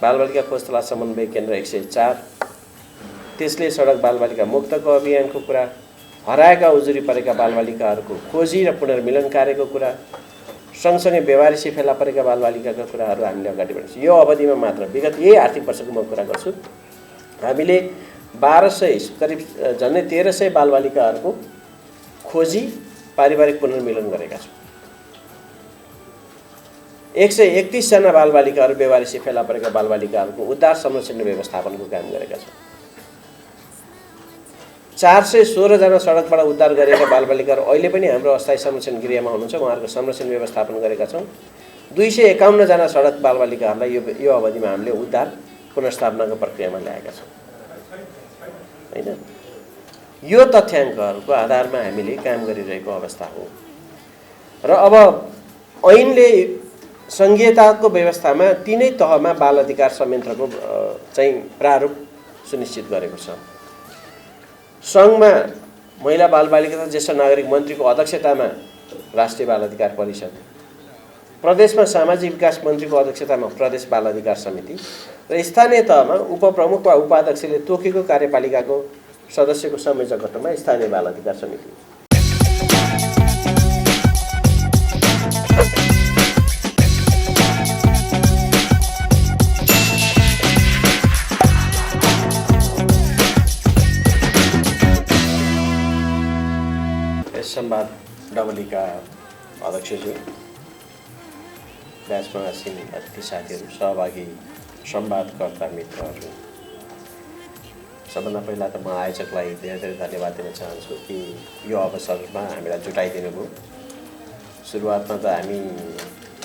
बालबालिका खोज तलास समन्वय केन्द्र 104, त्यसले सडक बालबालिका मुक्तको अभियानको कुरा, हराएका उजुरी परेका बालबालिकाहरूको खोजी र पुनर्मिलन कार्यको कुरा, सँगसँगै बेवारिसी फेला परेका बालबालिकाका कुराहरू हामीले अगाडि बढाउँछौँ। यो अवधिमा मात्र विगत यही आर्थिक वर्षको म कुरा गर्छु, हामीले 1200 करिब झन्डै 1300 बालबालिकाहरूको खोजी पारिवारिक पुनर्मिलन गरेका छौँ। 131 जना बालबालिकाहरू बेवारिसी फेला परेका बालबालिकाहरूको उद्धार संरक्षण र व्यवस्थापनको काम गरेका छौँ। 416 जना सडकबाट उद्धार गरेका बालबालिकाहरू अहिले पनि हाम्रो अस्थायी संरक्षण गृहमा हुनुहुन्छ, उहाँहरूको संरक्षण व्यवस्थापन गरेका छौँ। 251 जना सडक बालबालिकाहरूलाई यो अवधिमा हामीले उद्धार पुनर्स्थापनाको प्रक्रियामा ल्याएका छौँ हैन। यो तथ्याङ्कहरूको आधारमा हामीले काम गरिरहेको अवस्था हो र अब ऐनले संघीयताको व्यवस्थामा तीनै तहमा बाल अधिकार संयन्त्रको चाहिँ प्रारूप सुनिश्चित गरेको छ। सङ्घमा महिला बालबालिका तथा ज्येष्ठ नागरिक मन्त्रीको अध्यक्षतामा राष्ट्रिय बाल अधिकार परिषद, प्रदेशमा सामाजिक विकास मन्त्रीको अध्यक्षतामा प्रदेश बाल अधिकार समिति र स्थानीय तहमा उपप्रमुख वा उपाध्यक्षले तोकेको कार्यपालिकाको सदस्यको संयोजकत्वमा स्थानीय बाल अधिकार समिति। संवाद डबलीका अध्यक्षज्यू, ब्याचमा आसीन अतिथि साथीहरू, सहभागी संवादकर्ता मित्रहरू, सबभन्दा पहिला त म आयोजकलाई धेरै धेरै धन्यवाद दिन चाहन्छु कि यो अवसरमा हामीलाई जुटाइदिनु भयो। सुरुवातमा त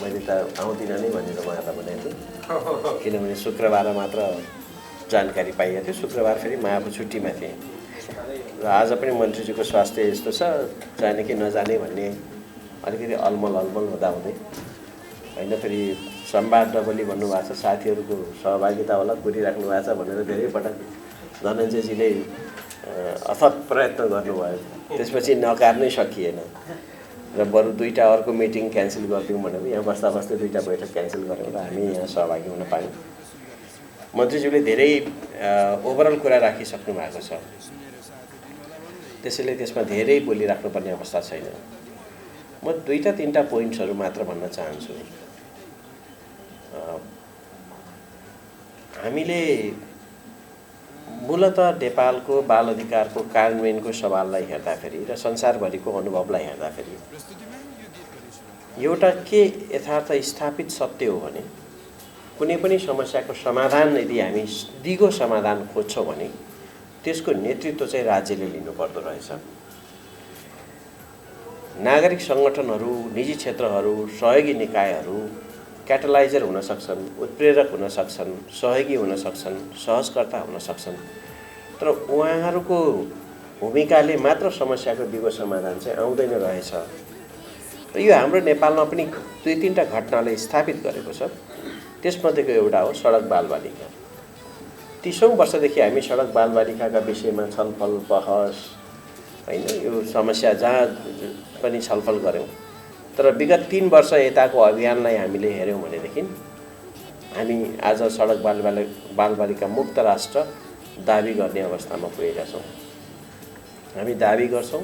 मैले त आउँदिनँ नै भनेर उहाँलाई भनेको थिएँ, किनभने शुक्रबार मात्र जानकारी पाइएको थियो। शुक्रबार फेरि म आफू छुट्टीमा थिएँ र आज पनि मन्त्रीजीको स्वास्थ्य यस्तो छ, जाने कि नजाने भन्ने अलिकति अलमल हुँदाहुँदै होइन। फेरि संवाद डबली भन्नुभएको छ, साथीहरूको सहभागिता होला कुरिराख्नु भएको छ भनेर धेरै पटक धनञ्जयजीले अथक प्रयत्न गर्नुभयो, त्यसपछि नकार्नै सकिएन र बरु दुईवटा अर्को मिटिङ क्यान्सल गरिदिउँ भनेर यहाँ बस्दा बस्दै दुईवटा बैठक क्यान्सल गरेर हामी यहाँ सहभागी हुन पायौँ। मन्त्रीज्यूले धेरै ओभरअल कुरा राखिसक्नु भएको छ, त्यसैले त्यसमा धेरै बोलिराख्नुपर्ने अवस्था छैन। म दुईवटा तिनवटा पोइन्ट्सहरू मात्र भन्न चाहन्छु। हामीले मूलतः नेपालको बाल अधिकारको कार्यान्वयनको सवाललाई हेर्दाखेरि र संसारभरिको अनुभवलाई हेर्दाखेरि एउटा के यथार्थ स्थापित सत्य हो भने कुनै पनि समस्याको समाधान यदि हामी दिगो समाधान खोज्छौँ भने त्यसको नेतृत्व चाहिँ राज्यले लिनुपर्दो रहेछ। नागरिक सङ्गठनहरू, निजी क्षेत्रहरू, सहयोगी निकायहरू क्याटलाइजर हुन सक्छन्, उत्प्रेरक हुन सक्छन्, सहयोगी हुन सक्छन्, सहजकर्ता हुन सक्छन्, तर उहाँहरूको भूमिकाले मात्र समस्याको दिगो समाधान चाहिँ आउँदैन रहेछ। र यो हाम्रो नेपालमा पनि दुई तीनवटा घटनाले स्थापित गरेको छ। त्यसमध्येको एउटा हो सडक बालबालिका। 30औं वर्षदेखि हामी सडक बालबालिकाका विषयमा छलफल बहस होइन, यो समस्या जहाँ पनि छलफल गऱ्यौँ। तर विगत 3 वर्ष यताको अभियानलाई हामीले हेऱ्यौँ भनेदेखि हामी आज सडक बालबालिका मुक्त राष्ट्र दाबी गर्ने अवस्थामा पुगेका छौँ। हामी दाबी गर्छौँ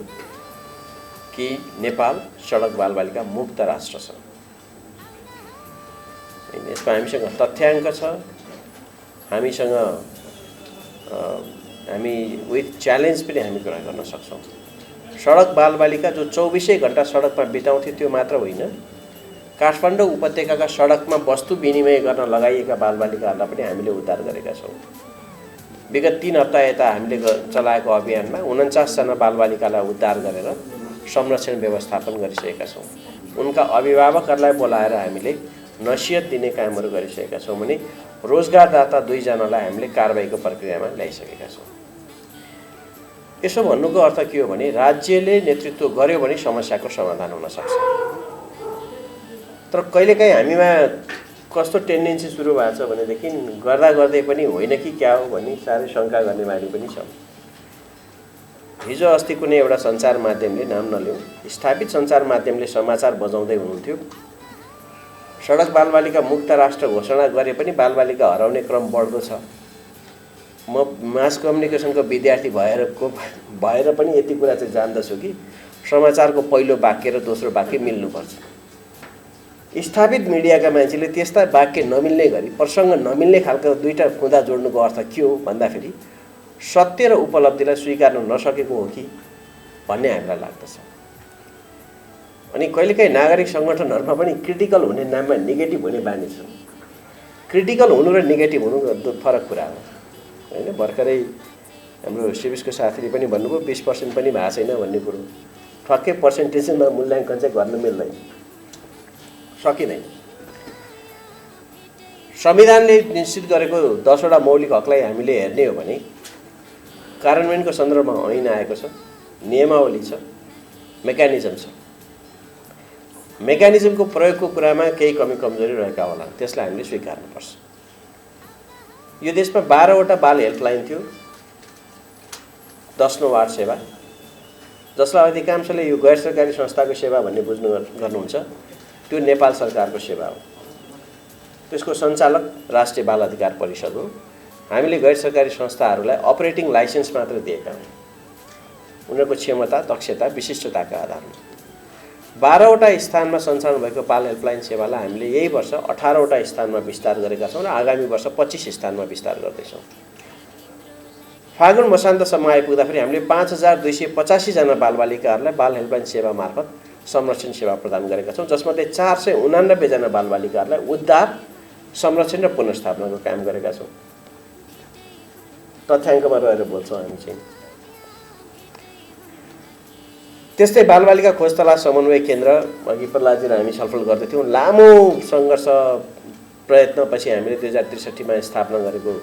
कि नेपाल सडक बालबालिका मुक्त राष्ट्र छ। यसमा हामीसँग तथ्याङ्क छ, हामीसँग हामी विथ च्यालेन्ज पनि हामी कुरा गर्न सक्छौँ। सडक बालबालिका जो 24 घण्टा सडकमा बिताउँथे त्यो मात्र होइन, काठमाडौँ उपत्यकाका सडकमा वस्तु विनिमय गर्न लगाइएका बालबालिकाहरूलाई पनि हामीले उद्धार गरेका छौँ। विगत 3 हप्ता यता हामीले चलाएको अभियानमा 49 जना बालबालिकालाई उद्धार गरेर संरक्षण व्यवस्थापन गरिसकेका छौँ। उनका अभिभावकहरूलाई बोलाएर हामीले नसिहत दिने कामहरू गरिसकेका छौँ भने रोजगारदाता 2 जनालाई हामीले कारबाहीको प्रक्रियामा ल्याइसकेका छौँ। यसो भन्नुको अर्थ के हो भने राज्यले नेतृत्व गर्यो भने समस्याको समाधान हुन सक्छ। तर कहिलेकाहीँ हामीमा कस्तो टेन्डेन्सी सुरु भएको छ भनेदेखि गर्दा गर्दै पनि होइन कि क्या हो भन्ने साह्रै शङ्का गर्ने बानी पनि छ। हिजो अस्ति कुनै एउटा सञ्चार माध्यमले, नाम नलिउँ, स्थापित सञ्चार माध्यमले समाचार बजाउँदै हुनुहुन्थ्यो सडक बालबालिका मुक्त राष्ट्र घोषणा गरे पनि बालबालिका हराउने क्रम बढ्दो छ। म मास कम्युनिकेसनको विद्यार्थी भएर पनि यति कुरा चाहिँ जान्दछु कि समाचारको पहिलो वाक्य र दोस्रो वाक्य मिल्नुपर्छ। स्थापित मिडियाका मान्छेले त्यस्ता वाक्य नमिल्ने गरी प्रसङ्ग नमिल्ने खालको दुईटा खुँदा जोड्नुको अर्थ के हो भन्दाखेरि सत्य र उपलब्धिलाई स्वीकार्न नसकेको हो कि भन्ने हामीलाई लाग्दछ। अनि कहिलेकाहीँ नागरिक सङ्गठनहरूमा पनि क्रिटिकल हुने नाममा नेगेटिभ हुने बानी छ। क्रिटिकल हुनु र नेगेटिभ हुनु फरक कुरा हो होइन। भर्खरै हाम्रो सिभिक्सको साथीले पनि भन्नुभयो 20% पनि भएको छैन भन्ने कुरो। ठक्कै पर्सेन्टेजमा मूल्याङ्कन चाहिँ गर्न मिल्दैन, सकिँदैन। संविधानले निश्चित गरेको 10 वटा मौलिक हकलाई हामीले हेर्ने हो भने कार्यान्वयनको सन्दर्भमा ऐन आएको छ, नियमावली छ, मेकानिजम छ। मेकानिजमको प्रयोगको कुरामा केही कमी कमजोरी रहेका होला, त्यसलाई हामीले स्वीकार्नुपर्छ। यो देशमा 12 वटा बाल हेल्पलाइन थियो, 10 वार्ड सेवा, जसलाई अधिकांशले यो गैर सरकारी संस्थाको सेवा भन्ने गर्नुहुन्छ। त्यो नेपाल सरकारको सेवा हो। त्यसको सञ्चालक राष्ट्रिय बाल अधिकार परिषद हो। हामीले गैर सरकारी संस्थाहरूलाई अपरेटिङ लाइसेन्स मात्र दिएका हौँ, उनीहरूको क्षमता, दक्षता, विशिष्टताका आधारमा। 12 वटा स्थानमा सञ्चालन भएको बाल हेल्पलाइन सेवालाई हामीले यही वर्ष 18 वटा स्थानमा विस्तार गरेका छौँ र आगामी वर्ष 25 स्थानमा विस्तार गर्दैछौँ। फागुन मसान्तसम्म आइपुग्दाखेरि हामीले 5285 जना बालबालिकाहरूलाई बाल हेल्पलाइन सेवा मार्फत संरक्षण सेवा प्रदान गरेका छौँ, जसमध्ये 489 जना बालबालिकाहरूलाई उद्धार, संरक्षण र पुनर्स्थापनाको काम गरेका छौँ। तथ्याङ्कमा रहेर बोल्छौँ हामी चाहिँ। त्यस्तै बालबालिका खोज तलास समन्वय केन्द्र, अघि प्रहलादजी र हामी छलफल गर्दैथ्यौँ। लामो सङ्घर्ष प्रयत्नपछि हामीले 2063 मा स्थापना गरेको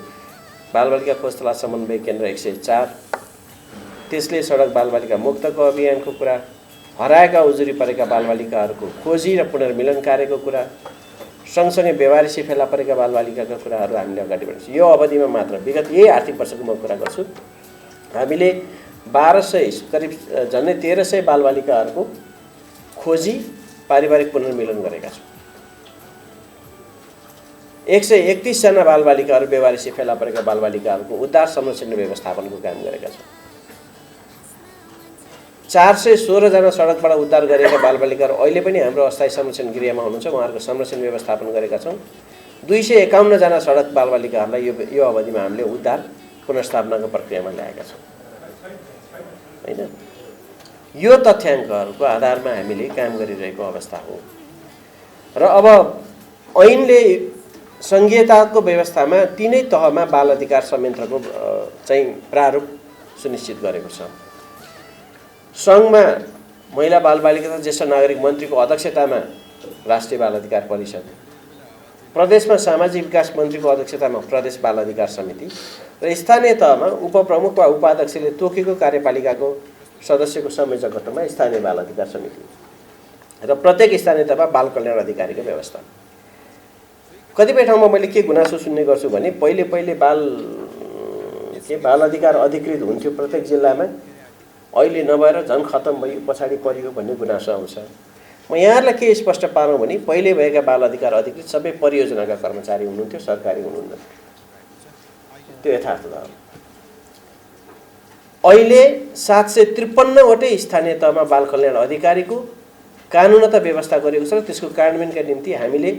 बालबालिका खोज तलास समन्वय केन्द्र 104, त्यसले सडक बालबालिका मुक्तको अभियानको कुरा, हराएका उजुरी परेका बालबालिकाहरूको खोजी र पुनर्मिलन कार्यको कुरा, सँगसँगै बेवारिसी फेला परेका बालबालिकाका कुराहरू हामीले अगाडि बढाउँछौँ। यो अवधिमा मात्र विगत यही आर्थिक वर्षको म कुरा गर्छु, हामीले 1200 करिब झन्डै 1300 बालबालिकाहरूको खोजी, पारिवारिक पुनर्मिलन गरेका छौँ। 131 जना बालबालिकाहरू बेवारिसी फेला परेका बालबालिकाहरूको उद्धार, संरक्षण र व्यवस्थापनको काम गरेका छौँ। 416 जना सडकबाट उद्धार गरेका बालबालिकाहरू अहिले पनि हाम्रो अस्थायी संरक्षण गृहमा हुनुहुन्छ, उहाँहरूको संरक्षण व्यवस्थापन गरेका छौँ। 251 जना सडक बालबालिकाहरूलाई यो अवधिमा हामीले उद्धार, पुनर्स्थापनाको प्रक्रियामा ल्याएका छौँ हैन। यो तथ्याङ्कहरूको आधारमा हामीले काम गरिरहेको अवस्था हो र अब ऐनले सङ्घीयताको व्यवस्थामा तीनै तहमा बाल अधिकार संयन्त्रको चाहिँ प्रारूप सुनिश्चित गरेको छ। सङ्घमा महिला बालबालिका तथा ज्येष्ठ नागरिक मन्त्रीको अध्यक्षतामा राष्ट्रिय बाल अधिकार परिषद, प्रदेशमा सामाजिक विकास मन्त्रीको अध्यक्षतामा प्रदेश बाल अधिकार समिति र स्थानीय तहमा उपप्रमुख वा उपाध्यक्षले तोकेको कार्यपालिकाको सदस्यको संयोजकत्वमा स्थानीय बाल अधिकार समिति र प्रत्येक स्थानीय तहमा बाल कल्याण अधिकारीको व्यवस्था। कतिपय ठाउँमा मैले के गुनासो सुन्ने गर्छु भने पहिले बाल अधिकार अधिकृत हुन्थ्यो प्रत्येक जिल्लामा, अहिले नभएर झन् खत्तम भयो, पछाडि परियो भन्ने गुनासो आउँछ। म यहाँहरूलाई के स्पष्ट पारौँ भने पहिले भएका बाल अधिकार अधिकृत सबै परियोजनाका कर्मचारी हुनुहुन्थ्यो, सरकारी हुनुहुन्न। त्यो यथार्थता हो। अहिले 753 वटै स्थानीय तहमा बाल कल्याण अधिकारीको कानुनता व्यवस्था गरिएको छ र त्यसको कार्यान्वयनका निम्ति हामीले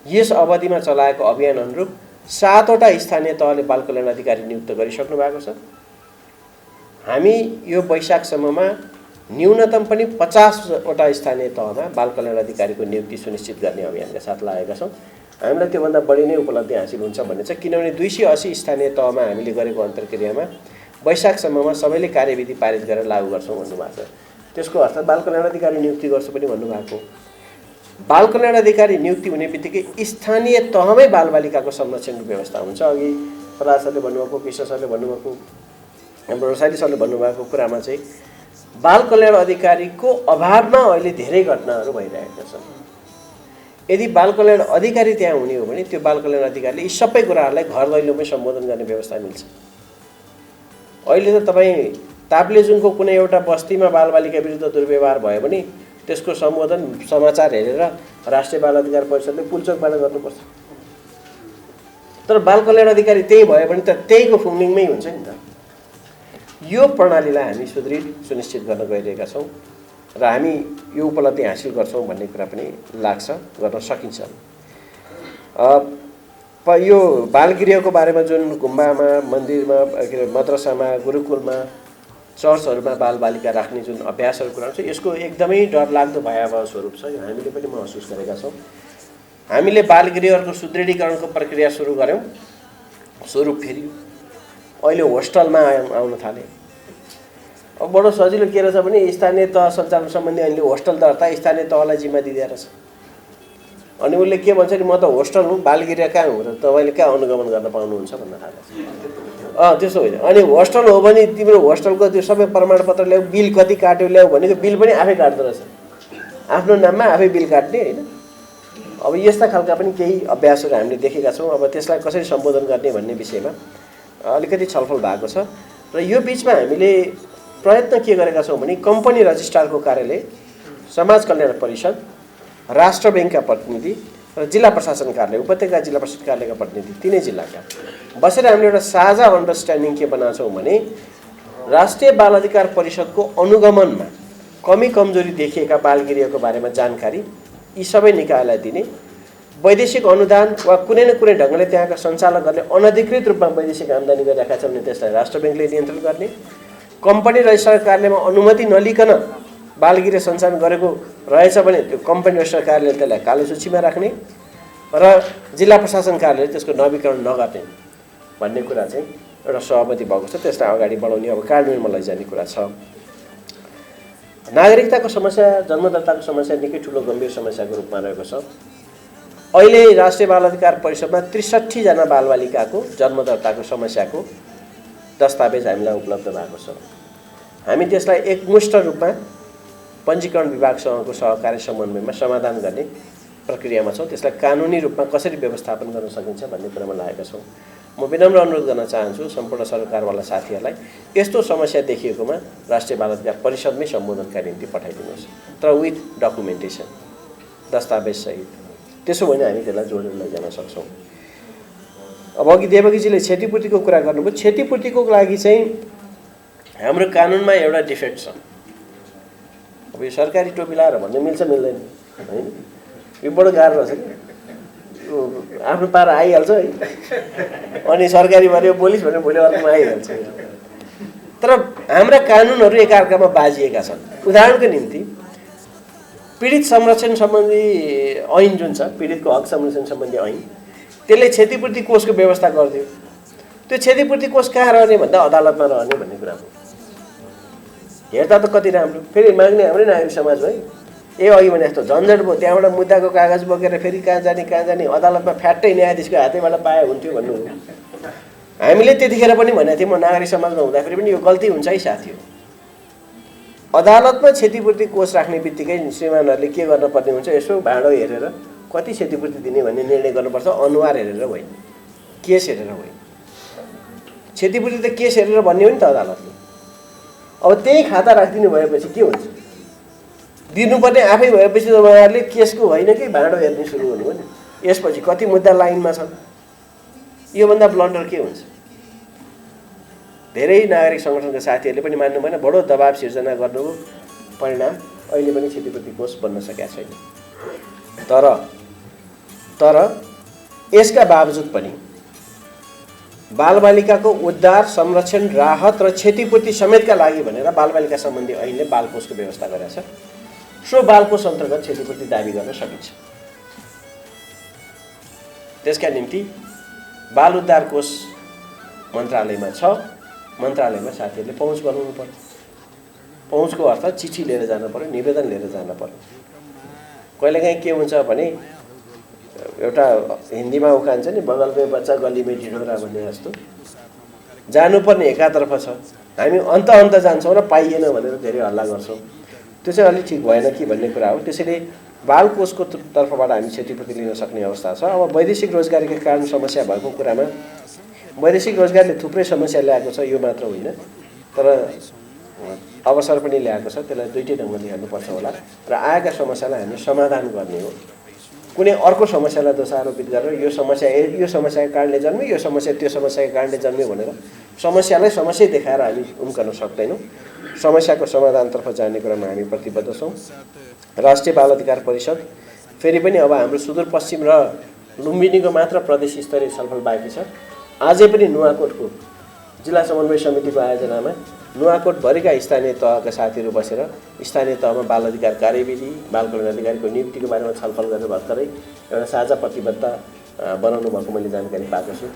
यस अवधिमा चलाएको अभियान अनुरूप 7 वटा स्थानीय तहले बाल कल्याण अधिकारी नियुक्त गरिसक्नु भएको छ। हामी यो वैशाखसम्ममा न्यूनतम पनि 50 वटा स्थानीय तहमा बाल कल्याण अधिकारीको नियुक्ति सुनिश्चित गर्ने अभियानका साथ लागेका छौँ। हामीलाई त्योभन्दा बढी नै उपलब्धि हासिल हुन्छ भन्ने छ, किनभने 280 स्थानीय तहमा हामीले गरेको अन्तर्क्रियामा वैशाखसम्ममा सबैले कार्यविधि पारित गरेर लागू गर्छौँ भन्नुभएको छ। त्यसको अर्थ बाल कल्याण अधिकारी नियुक्ति गर्छु पनि भन्नुभएको। बाल कल्याण अधिकारी नियुक्ति हुने बित्तिकै स्थानीय तहमै बालबालिकाको संरक्षणको व्यवस्था हुन्छ। अघि प्रहलाद सरले भन्नुभएको, कृष्ण सरले भन्नुभएको, हाम्रो रसाइली सरले भन्नुभएको कुरामा चाहिँ बाल कल्याण अधिकारीको अभावमा अहिले धेरै घटनाहरू भइरहेका छन्। यदि बाल कल्याण अधिकारी त्यहाँ हुने हो भने त्यो बाल कल्याण अधिकारीले यी सबै कुराहरूलाई घर दैलोमै सम्बोधन गर्ने व्यवस्था मिल्छ। अहिले त तपाईँ ताप्लेजुङको कुनै एउटा बस्तीमा बालबालिका विरुद्ध दुर्व्यवहार भयो भने त्यसको सम्बोधन समाचार हेरेर राष्ट्रिय बाल अधिकार परिषदले पुलचोकबाट गर्नुपर्छ। तर बाल कल्याण अधिकारी त्यही भयो भने त त्यहीको फुङलिङमै हुन्छ नि त। यो प्रणालीलाई हामी सुनिश्चित गर्न गइरहेका छौँ र हामी यो उपलब्धि हासिल गर्छौँ भन्ने कुरा पनि लाग्छ, गर्न सकिन्छ। यो बालगृहको बारेमा जुन गुम्बामा, मन्दिरमा, के अरे मद्रसामा, गुरुकुलमा, चर्चहरूमा बालबालिका राख्ने जुन अभ्यासहरू कुरा छ, यसको एकदमै डरलाग्दो भयावह स्वरूप छ। यो हामीले पनि महसुस गरेका छौँ। हामीले बालगृहहरूको सुदृढीकरणको प्रक्रिया सुरु गऱ्यौँ, स्वरूप फेरि अहिले होस्टलमा आउन थाले। अब बडो सजिलो के रहेछ भने स्थानीय तह सञ्चालन सम्बन्धी अहिले होस्टल दर्ता स्थानीय तहलाई जिम्मा दिँदै रहेछ। अनि उसले के भन्छ नि, म त होस्टल हुँ, बालगृह कहाँ हुँ र तपाईँले कहाँ अनुगमन गर्न पाउनुहुन्छ भन्न थाल्छ। त्यसो होइन। अनि होस्टल हो भने तिम्रो होस्टलको त्यो सबै प्रमाणपत्र ल्याऊ, बिल कति काट्यो ल्याऊ भनेको बिल पनि आफै काट्दो रहेछ, आफ्नो नाममा आफै बिल काट्ने होइन। अब यस्ता खालका पनि केही अभ्यासहरू हामीले देखेका छौँ। अब त्यसलाई कसरी सम्बोधन गर्ने भन्ने विषयमा अलिकति छलफल भएको छ। र यो बिचमा हामीले प्रयत्न के गरेका छौँ भने कम्पनी रजिस्ट्रारको कार्यालय, समाज कल्याण परिषद, राष्ट्र ब्याङ्कका प्रतिनिधि र जिल्ला प्रशासन कार्यालय, उपत्यका जिल्ला प्रशासन कार्यालयका प्रतिनिधि, तीनै जिल्लाका बसेर हामीले एउटा साझा अन्डरस्ट्यान्डिङ के बनाएको छौँ भने राष्ट्रिय बाल अधिकार परिषदको अनुगमनमा कमी कमजोरी देखिएका बालगृहको बारेमा जानकारी यी सबै निकायलाई दिने, वैदेशिक अनुदान वा कुनै न कुनै ढङ्गले त्यहाँका सञ्चालकहरूले अनधिकृत रूपमा वैदेशिक आम्दानी गरिरहेका छन् भने त्यसलाई राष्ट्र ब्याङ्कले नियन्त्रण गर्ने, कम्पनी रजिस्ट्रार कार्यालयमा अनुमति नलिकन बालगृह सञ्चालन गरेको रहेछ भने त्यो कम्पनी रजिस्ट्रार कार्यालयले त्यसलाई कालो सूचीमा राख्ने र जिल्ला प्रशासन कार्यालयले त्यसको नवीकरण नगर्ने भन्ने कुरा चाहिँ एउटा सहमति भएको छ। त्यसलाई अगाडि बढाउने, अब कार्यान्वयनमा लैजाने कुरा छ। नागरिकताको समस्या, जन्मदत्ताको समस्या निकै ठुलो गम्भीर समस्याको रूपमा रहेको छ। अहिले राष्ट्रिय बाल अधिकार परिषदमा 63 जना बालबालिकाको जन्मदत्ताको समस्याको दस्तावेज हामीलाई उपलब्ध भएको छ। हामी त्यसलाई एकमुष्ट रूपमा पञ्जीकरण विभागसँगको सहकारी समन्वयमा समाधान गर्ने प्रक्रियामा छौँ। त्यसलाई कानुनी रूपमा कसरी व्यवस्थापन गर्न सकिन्छ भन्ने कुरामा लागेका छौँ। म विनम्र अनुरोध गर्न चाहन्छु सम्पूर्ण सरकारवाला साथीहरूलाई, यस्तो समस्या देखिएकोमा राष्ट्रिय बाल अधिकार परिषदमै सम्बोधनका निम्ति पठाइदिनुहोस्, तर विथ डकुमेन्टेसन, दस्तावेजसहित। त्यसो भने हामी त्यसलाई जोडेर लैजान सक्छौँ। अब अघि देवकीजीले क्षतिपूर्तिको कुरा गर्नुभयो। क्षतिपूर्तिको लागि चाहिँ हाम्रो कानुनमा एउटा डिफेक्ट छ। अब यो सरकारी टोपी लाएर भन्ने मिल्छ मिल्दैन होइन, यो बडो गाह्रो रहेछ कि। आफ्नो पारा आइहाल्छ है, अनि सरकारी भन्यो पुलिस भन्यो भोलि अर्कोमा आइहाल्छ। तर हाम्रा कानुनहरू एकअर्कामा बाजिएका छन्। उदाहरणको निम्ति पीडित संरक्षण सम्बन्धी ऐन जुन छ, पीडितको हक संरक्षण सम्बन्धी ऐन, त्यसले क्षतिपूर्ति कोषको व्यवस्था गरिदियो। त्यो क्षतिपूर्ति कोष कहाँ रहने भन्दा अदालतमा रहने भन्ने कुरा हो। हेर्दा त कति राम्रो, फेरि माग्ने हाम्रै नागरिक समाज है। अघि भने जस्तो झन्झट भयो, त्यहाँबाट मुद्दाको कागज बोकेर फेरि कहाँ जाने, अदालतमा फ्याट्टै न्यायाधीशको हातैबाट पाए हुन्थ्यो भन्नु हो। हामीले त्यतिखेर पनि भनेको थियौँ, म नागरिक समाजमा हुँदाखेरि पनि यो गल्ती हुन्छ है साथी हो। अदालतमा क्षतिपूर्ति कोष राख्ने बित्तिकै श्रीमानहरूले के गर्नुपर्ने हुन्छ, यसो भाँडो हेरेर कति क्षतिपूर्ति दिने भन्ने निर्णय गर्नुपर्छ, अनुहार हेरेर होइन, केस हेरेर होइन। क्षतिपूर्ति त केस हेरेर भन्ने हो नि त अदालतले। अब त्यही खाता राखिदिनु भएपछि के हुन्छ, दिनुपर्ने आफै भएपछि तपाईँहरूले केसको होइन कि भाँडो हेर्ने सुरु गर्नुभयो नि। यसपछि कति मुद्दा लाइनमा छन्, योभन्दा ब्लन्डर के हुन्छ। धेरै नागरिक सङ्गठनका साथीहरूले पनि मान्नु भएन, बडो दबाब सिर्जना गर्नुको परिणाम अहिले पनि क्षतिपूर्ति कोष बन्न सकेका छैन। तर यसका बावजुद पनि बालबालिकाको उद्धार, संरक्षण, राहत र क्षतिपूर्ति समेतका लागि भनेर बालबालिका सम्बन्धी ऐनले बालकोषको व्यवस्था गरेको छ। सो बालकोष अन्तर्गत क्षतिपूर्ति दाबी गर्न सकिन्छ। त्यसका निम्ति बाल उद्धार कोष मन्त्रालयमा छ। मन्त्रालयमा साथीहरूले पहुँच बनाउनु पर्यो। पहुँचको अर्थ चिठी लिएर जानु पर्यो, निवेदन लिएर जानु पर्यो। कहिलेकाहीँ के हुन्छ भने एउटा हिन्दीमा उखान छ नि, बगलमै बच्चा गलीमै ढिँडोरा भन्ने जस्तो जानुपर्ने एकातर्फ छ, हामी अन्त जान्छौँ र पाइएन भनेर धेरै हल्ला गर्छौँ। त्यो चाहिँ अलिक ठिक भएन कि भन्ने कुरा हो। त्यसैले बाल कोषको तर्फबाट हामी क्षतिपूर्ति लिन सक्ने अवस्था छ। अब वैदेशिक रोजगारीका कारण समस्या भएको कुरामा वैदेशिक रोजगारले थुप्रै समस्या ल्याएको छ, यो मात्र होइन। तर अवसर पनि ल्याएको छ, त्यसलाई दुईटै ढङ्गले हेर्नुपर्छ होला र आएका समस्यालाई हामी समाधान गर्ने हो। कुनै अर्को समस्यालाई दोषारोपित गरेर यो समस्याको कारणले जन्म्यो, यो समस्या त्यो समस्याको कारणले जन्म्यो भनेर समस्यालाई समस्या देखाएर हामी उम्कन सक्दैनौँ। समस्याको समाधानतर्फ जाने क्रममा हामी प्रतिबद्ध छौँ। राष्ट्रिय बाल अधिकार परिषद फेरि पनि अब हाम्रो सुदूरपश्चिम र लुम्बिनीको मात्र प्रदेश स्तरीय छलफल बाँकी छ। आजै पनि नुवाकोटको जिल्ला समन्वय समितिको आयोजनामा नुवाकोटभरिका स्थानीय तहका साथीहरू बसेर स्थानीय तहमा बाल अधिकार कार्यविधि, बाल कल्याण अधिकारीको नियुक्तिको बारेमा छलफल गरेर भर्खरै एउटा साझा प्रतिबद्धता बनाउनु भएको मैले जानकारी पाएको छु।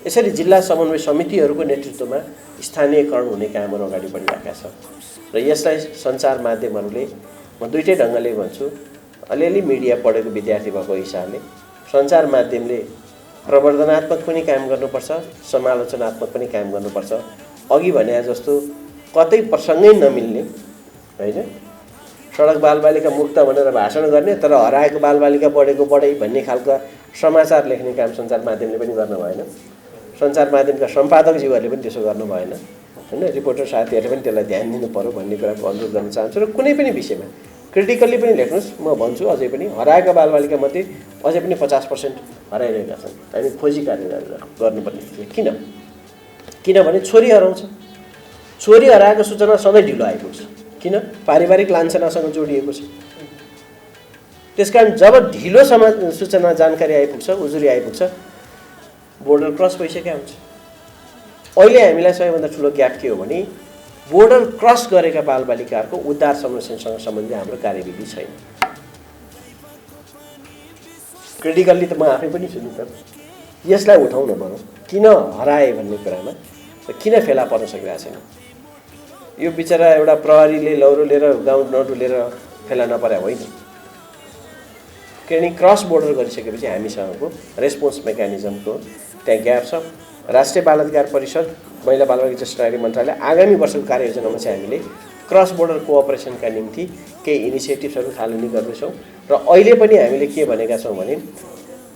यसरी जिल्ला समन्वय समितिहरूको नेतृत्वमा स्थानीयकरण हुने कामहरू अगाडि बढिरहेका छ र यसलाई सञ्चार माध्यमहरूले, म दुईटै ढङ्गले भन्छु, अलिअलि मिडिया पढेको विद्यार्थी भएको हिसाबले सञ्चार माध्यमले प्रवर्धनात्मक पनि काम गर्नुपर्छ, समालोचनात्मक पनि काम गर्नुपर्छ। अघि भने जस्तो कतै प्रसङ्गै नमिल्ने होइन, सडक बालबालिका मुक्त भनेर भाषण गर्ने तर हराएको बालबालिका बढेको बढै भन्ने खालका समाचार लेख्ने काम सञ्चार माध्यमले पनि गर्नु भएन। सञ्चार माध्यमका सम्पादकज्यूहरूले पनि त्यसो गर्नु भएन होइन। रिपोर्टर साथीहरूले पनि त्यसलाई ध्यान दिनु पर्यो भन्ने कुराको अनुरोध गर्न चाहन्छु। र कुनै पनि विषयमा क्रिटिकल्ली पनि लेख्नुहोस्। म भन्छु अझै पनि हराएका बालबालिका मध्ये अझै पनि 50% हराइरहेका छन्। हामी खोजी कार्य गर्नुपर्ने थियो। किनभने छोरी हराउँछ। छोरी हराएको सूचना सधैँ ढिलो आइपुग्छ। किन? पारिवारिक लान्छनासँग जोडिएको छ। त्यसकारण जब ढिलो सूचना जानकारी आइपुग्छ, उजुरी आइपुग्छ, बोर्डर क्रस भइसकेका हुन्छ। अहिले हामीलाई सबैभन्दा ठुलो ग्याप के हो भने बोर्डर क्रस गरेका बालबालिकाहरूको उद्धार संरक्षणसँग सम्बन्धी हाम्रो कार्यविधि छैन। क्रिटिकल्ली त म आफै पनि छु नि त। यसलाई उठाउन पर्यो। किन हराए भन्ने कुरामा र किन फेला पर्न सकिरहेको छैन। यो बिचरा एउटा प्रहरीले लौरो लिएर गाउँ नडुलेर फेला नपरे होइन। किनकि क्रस बोर्डर गरिसकेपछि हामीसँगको रेस्पोन्स मेकानिजमको त्यहाँ ग्याप छ। राष्ट्रिय बाल अधिकार परिषद, महिला बालबालिका ज्येष्ठ नागरिक मन्त्रालय आगामी वर्षको कार्ययोजनामा चाहिँ हामीले क्रस बोर्डर कोअपरेसनका निम्ति केही इनिसिएटिभ्सहरू थालनी गर्दैछौँ। र अहिले पनि हामीले के भनेका छौँ भने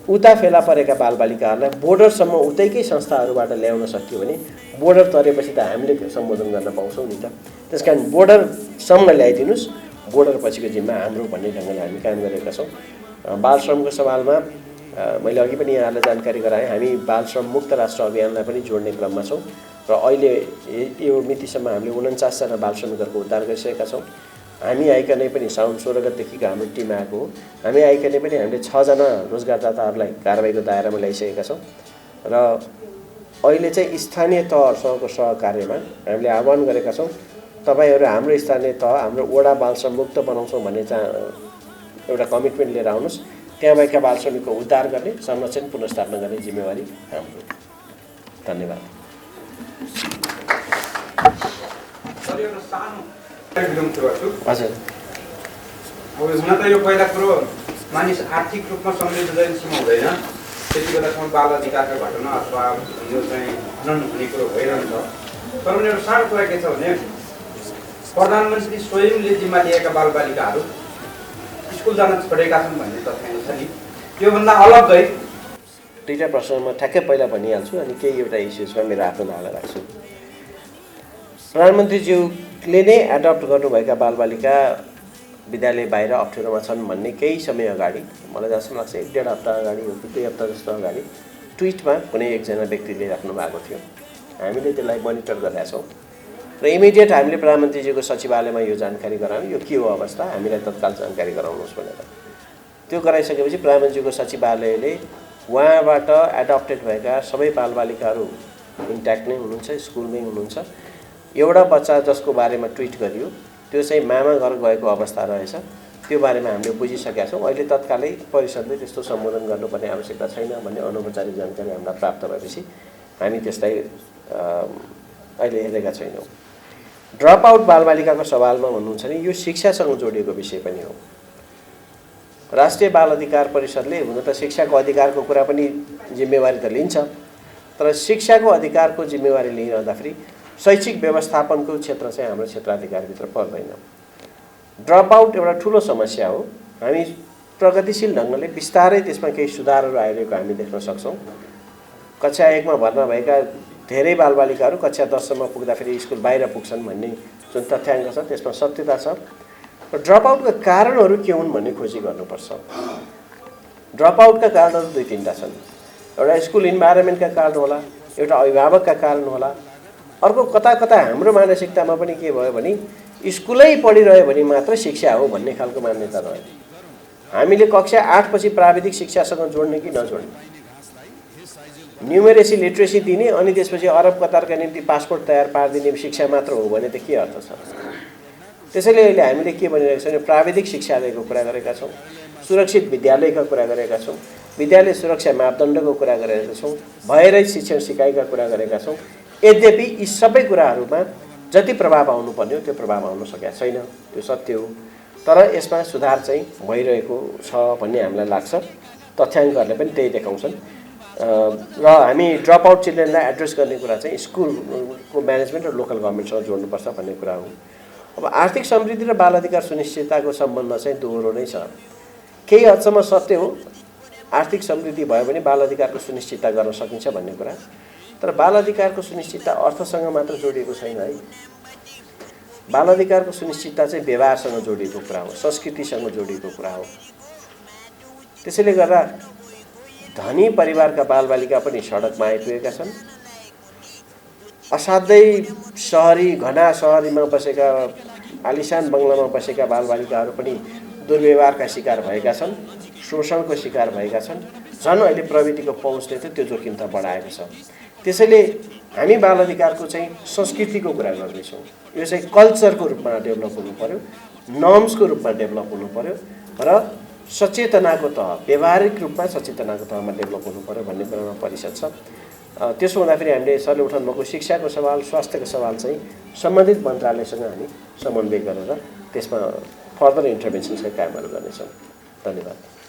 उता फेला परेका बालबालिकाहरूलाई बोर्डरसम्म उतैकै संस्थाहरूबाट ल्याउन सकियो भने बोर्डर तरेपछि त हामीले सम्बोधन गर्न पाउँछौँ नि त। त्यसकारण बोर्डरसम्म ल्याइदिनुहोस्, बोर्डर पछिको जिम्मा हाम्रो भन्ने ढङ्गले हामी काम गरेका छौँ। बाल श्रमको सवालमा मैले अघि पनि यहाँलाई जानकारी गराएँ। हामी बाल श्रम मुक्त राष्ट्र अभियानलाई पनि जोड्ने क्रममा छौँ र अहिले यो मितिसम्म हामीले 49जना बाल श्रमिकहरूको उद्धार गरिसकेका छौँ। हामी आइकनै पनि साउन 16 गतेदेखिको हाम्रो टिम आएको हो। हामी आइकनै पनि हामीले 6जना रोजगारदाताहरूलाई कारबाहीको दायरामा ल्याइसकेका छौँ र अहिले चाहिँ स्थानीय तहसँगको सहकार्यमा हामीले आह्वान गरेका छौँ, तपाईँहरू हाम्रो स्थानीय तह, हाम्रो वडा बाल श्रम मुक्त बनाउँछौँ भन्ने एउटा कमिटमेन्ट लिएर आउनुहोस्। त्यहाँ भएका बाल श्रमिकको उद्धार गर्ने, संरक्षण, पुनर्स्थापना गर्ने जिम्मेवारी हाम्रो। धन्यवाद। हजुर, अब हुन त यो पहिला कुरो मानिस आर्थिक रूपमा समृद्ध जहिलेसम्म हुँदैन त्यति बेलासम्म बाल अधिकारको घटना अथवा यो चाहिँ हनन हुने कुरो भइरहन्छ। तर पनि एउटा सानो कुरा के छ भने प्रधानमन्त्री स्वयंले जिम्मा लिएका बालबालिकाहरू स्कुल जान छोडेका छन् भन्ने तथ्याङ्क छ नि। योभन्दा अलग्गै दुईवटा प्रश्नमा ठ्याक्कै पहिला भनिहाल्छु अनि केही एउटा इस्युजमा मेरो आफ्नो धारणा राख्छु। प्रधानमन्त्रीज्यूले नै एडप्ट गर्नुभएका बालबालिका विद्यालय बाहिर अप्ठ्यारोमा छन् भन्ने केही समय अगाडि, मलाई जस्तो लाग्छ 1-1.5 हप्ता अगाडि हो कि 2 हप्ता जस्तो अगाडि ट्विटमा कुनै एकजना व्यक्तिले राख्नु भएको थियो। हामीले त्यसलाई मोनिटर गरेका छौँ र इमिडिएट हामीले प्रधानमन्त्रीज्यूको सचिवालयमा यो जानकारी गरायौँ, यो के हो अवस्था, हामीलाई तत्काल जानकारी गराउनुहोस् भनेर। त्यो गराइसकेपछि प्रधानमन्त्रीको सचिवालयले उहाँबाट एडप्टेड भएका सबै बालबालिकाहरू इन्ट्याक्ट नै हुनुहुन्छ, स्कुलमै हुनुहुन्छ। एउटा बच्चा जसको बारेमा ट्विट गरियो त्यो चाहिँ मामा घर गएको अवस्था रहेछ, त्यो बारेमा हामीले बुझिसकेका छौँ। अहिले तत्कालै परिषदले त्यस्तो सम्बोधन गर्नुपर्ने आवश्यकता छैन भन्ने अनौपचारिक जानकारी हामीलाई प्राप्त भएपछि हामी त्यसलाई अहिले हेरेका छैनौँ। ड्रप आउट बालबालिकाको सवालमा भन्नुहुन्छ नि, यो शिक्षासँग जोडिएको विषय पनि हो। राष्ट्रिय बाल अधिकार परिषदले हुन त शिक्षाको अधिकारको कुरा पनि जिम्मेवारी त लिन्छ, तर शिक्षाको अधिकारको जिम्मेवारी लिइरहँदाखेरि शैक्षिक व्यवस्थापनको क्षेत्र चाहिँ हाम्रो क्षेत्राधिकारभित्र पर्दैन। ड्रप आउट एउटा ठुलो समस्या हो। हामी प्रगतिशील ढङ्गले बिस्तारै त्यसमा केही सुधारहरू आइरहेको हामी देख्न सक्छौँ। कक्षा 1 मा भर्ना भएका धेरै बालबालिकाहरू कक्षा 10 सम्म पुग्दाखेरि स्कुल बाहिर पुग्छन् भन्ने जुन तथ्याङ्क छ त्यसमा सत्यता छ। र ड्रपआउटका कारणहरू के हुन् भन्ने खोजी गर्नुपर्छ। ड्रपआउटका कारणहरू 2-3टा छन्। एउटा स्कुल इन्भाइरोमेन्टका कारण होला, एउटा अभिभावकका कारण होला, अर्को कता कता हाम्रो मानसिकतामा पनि के भयो भने स्कुलै पढिरह्यो भने मात्र शिक्षा हो भन्ने खालको मान्यता रह्यो। हामीले कक्षा 8 पछि प्राविधिक शिक्षासँग जोड्ने कि नजोड्ने, न्युमेरेसी लिट्रेसी दिने अनि त्यसपछि अरब कतारका निम्ति पासपोर्ट तयार पारिदिने शिक्षा मात्र हो भने त के अर्थ छ। त्यसैले अहिले हामीले के भनिरहेका छौँ भने प्राविधिक शिक्षालयको कुरा गरेका छौँ, सुरक्षित विद्यालयका कुरा गरेका छौँ, विद्यालय सुरक्षा मापदण्डको कुरा गरेका छौँ, भएरै शिक्षण सिकाइका कुरा गरेका छौँ। यद्यपि यी सबै कुराहरूमा जति प्रभाव आउनुपर्ने हो त्यो प्रभाव आउन सकेको छैन, त्यो सत्य हो। तर यसमा सुधार चाहिँ भइरहेको छ भन्ने हामीलाई लाग्छ। तथ्याङ्कहरूले पनि त्यही देखाउँछन्। र हामी ड्रप आउट चिल्ड्रेनलाई एड्रेस गर्ने कुरा चाहिँ स्कुलको म्यानेजमेन्ट र लोकल गभर्मेन्टसँग जोड्नुपर्छ भन्ने कुरा हो। अब आर्थिक समृद्धि र बाल अधिकार सुनिश्चितताको सम्बन्ध चाहिँ दोहोरो नै छ। केही हदसम्म सत्य हो, आर्थिक समृद्धि भयो भने बाल अधिकारको सुनिश्चितता गर्न सकिन्छ भन्ने कुरा। तर बाल अधिकारको सुनिश्चितता अर्थसँग मात्र जोडिएको छैन है। बाल अधिकारको सुनिश्चितता चाहिँ व्यवहारसँग जोडिएको कुरा हो, संस्कृतिसँग जोडिएको कुरा हो। त्यसैले गर्दा धनी परिवारका बालबालिका पनि सडकमा आइपुगेका छन्। असाध्यै सहरी घना सहरीमा बसेका आलिशान बङ्गलामा बसेका बालबालिकाहरू पनि दुर्व्यवहारका शिकार भएका छन्, शोषणको शिकार भएका छन्। झन् अहिले प्रविधिको पहुँचले चाहिँ त्यो जोखिम त बढाएको छ। त्यसैले हामी बाल अधिकारको चाहिँ संस्कृतिको कुरा गर्दैछौँ। यो चाहिँ कल्चरको रूपमा डेभलप हुनु पर्यो, नर्म्सको रूपमा डेभलप हुनु पर्यो र सचेतनाको तह, व्यावहारिक रूपमा सचेतनाको तहमा डेभलप हुनु पर्यो भन्ने कुरामा परिषद छ। त्यसो हुँदाखेरि हामीले सरले उठाउनु भएको शिक्षाको सवाल, स्वास्थ्यको सवाल चाहिँ सम्बन्धित मन्त्रालयसँग हामी समन्वय गरेर त्यसमा फर्दर इन्टरभेन्सन चाहिँ कायमहरू गर्नेछौँ। धन्यवाद।